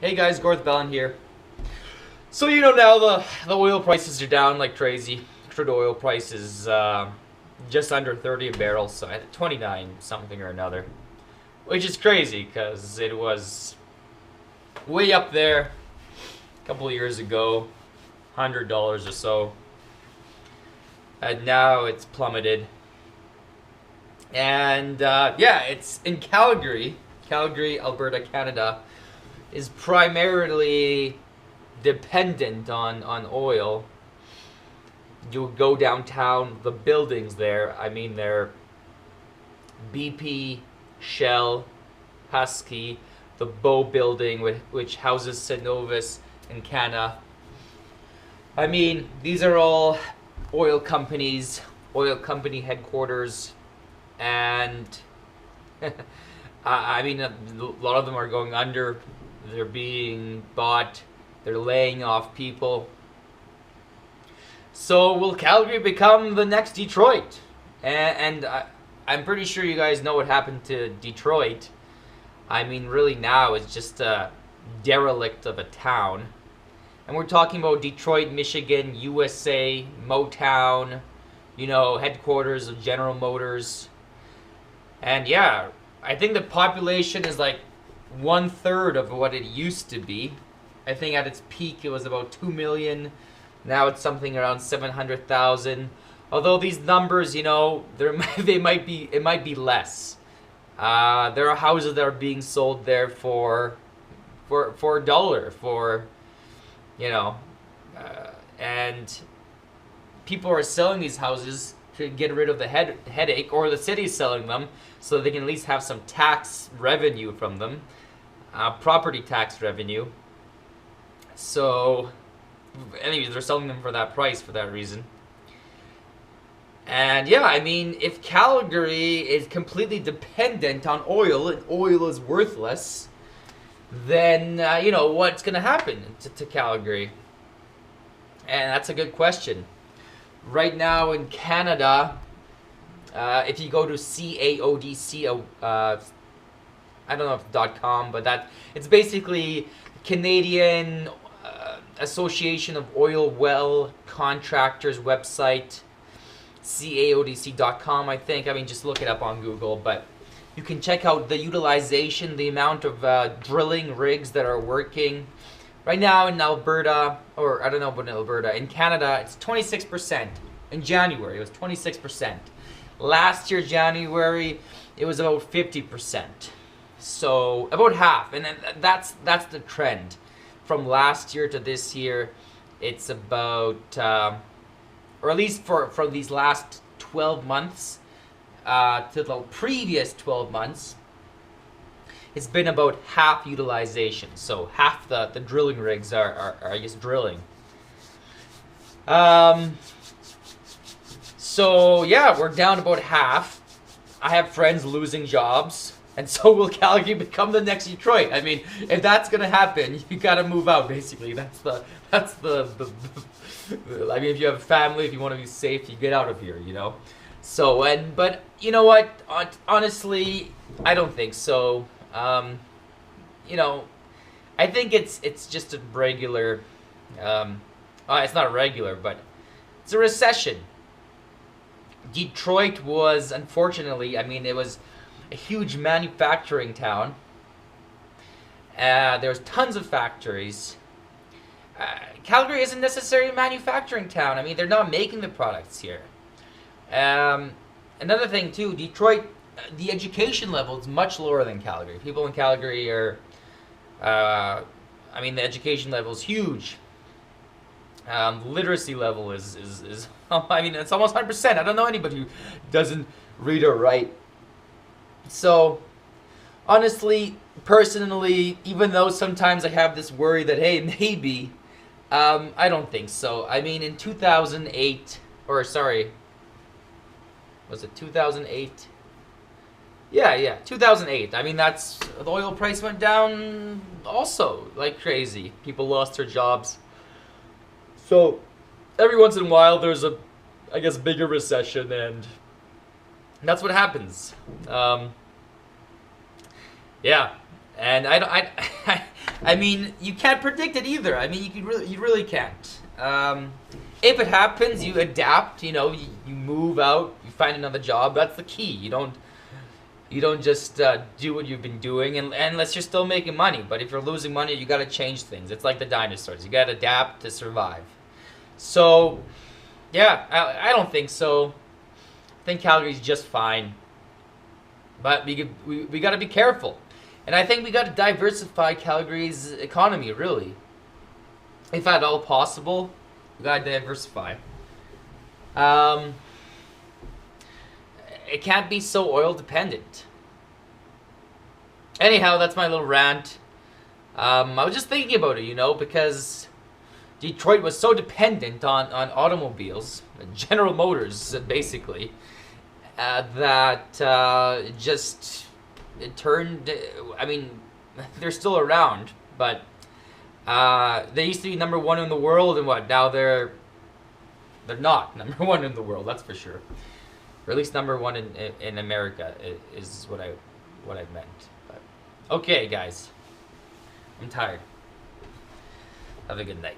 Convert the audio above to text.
Hey guys, Garth Ballin here. So now the oil prices are down like crazy. Crude oil prices just under 30 a barrel, so at 29 something or another, which is crazy because it was way up there a couple of years ago, $100 or so, and now it's plummeted. And yeah, it's in Calgary, Alberta, Canada, is primarily dependent on oil. You go downtown, the buildings there, I mean, they're BP, Shell, Husky, the Bow building, which houses Cenovus and Canna. I mean, these are all oil companies, oil company headquarters, and I mean, a lot of them are going under. They're being bought. They're laying off people. So will Calgary become the next Detroit? And I'm pretty sure you guys know what happened to Detroit. I mean, really now it's just a derelict of a town. And we're talking about Detroit, Michigan, USA, Motown, headquarters of General Motors. And yeah, I think the population is like 1/3 of what it used to be. I think at its peak it was about 2 million. Now it's something around 700,000. Although these numbers, it might be less. There are houses that are being sold there for $1, and people are selling these houses to get rid of the headache, or the city's selling them so they can at least have some tax revenue from them, property tax revenue. So, anyways, they're selling them for that price for that reason. And yeah, I mean, if Calgary is completely dependent on oil and oil is worthless, then what's going to happen to Calgary? And that's a good question. Right now in Canada, if you go to CAODC, I don't know if .com, but it's basically Canadian Association of Oil Well Contractors website, CAODC.com, I think. I mean, just look it up on Google, but you can check out the utilization, the amount of drilling rigs that are working. Right now in Alberta, or I don't know about in Alberta, in Canada, it's 26%. In January, it was 26%. Last year, January, it was about 50%. So about half, and then that's the trend. From last year to this year, it's about, or at least for these last 12 months to the previous 12 months, it's been about half utilization. So half the drilling rigs are just drilling. So yeah, we're down about half. I have friends losing jobs. And so will Calgary become the next Detroit? I mean, if that's gonna happen, you gotta move out. Basically, that's the. I mean, if you have a family, if you want to be safe, you get out of here. So but you know what? Honestly, I don't think so. I think it's just a regular. It's not regular, but it's a recession. Detroit was, unfortunately, I mean, it was a huge manufacturing town. There's tons of factories. Calgary isn't necessarily a manufacturing town. I mean, they're not making the products here. Another thing too, Detroit, the education level is much lower than Calgary. People in Calgary are, I mean, the education level is huge. Literacy level is I mean, it's almost 100%. I don't know anybody who doesn't read or write. So, honestly, personally, even though sometimes I have this worry that, hey, maybe, I don't think so. I mean, in 2008, or sorry, was it 2008? Yeah, 2008. I mean, the oil price went down also like crazy. People lost their jobs. So, every once in a while, there's a, I guess, bigger recession, and that's what happens. Yeah, and I I mean, you can't predict it either. I mean, you really can't. If it happens, you adapt. You know, you move out, you find another job. That's the key. You don't just do what you've been doing, and unless you're still making money. But if you're losing money, you got to change things. It's like the dinosaurs. You got to adapt to survive. So, yeah, I don't think so. I think Calgary's just fine. But we got to be careful. And I think we got to diversify Calgary's economy, really. If at all possible, we got to diversify. It can't be so oil dependent. Anyhow, that's my little rant. I was just thinking about it, you know, because Detroit was so dependent on automobiles, General Motors, basically, that it turned. I mean, they're still around, but they used to be number one in the world, and what now they're not number one in the world. That's for sure. Or at least number one in America is what I meant. But, okay, guys, I'm tired. Have a good night.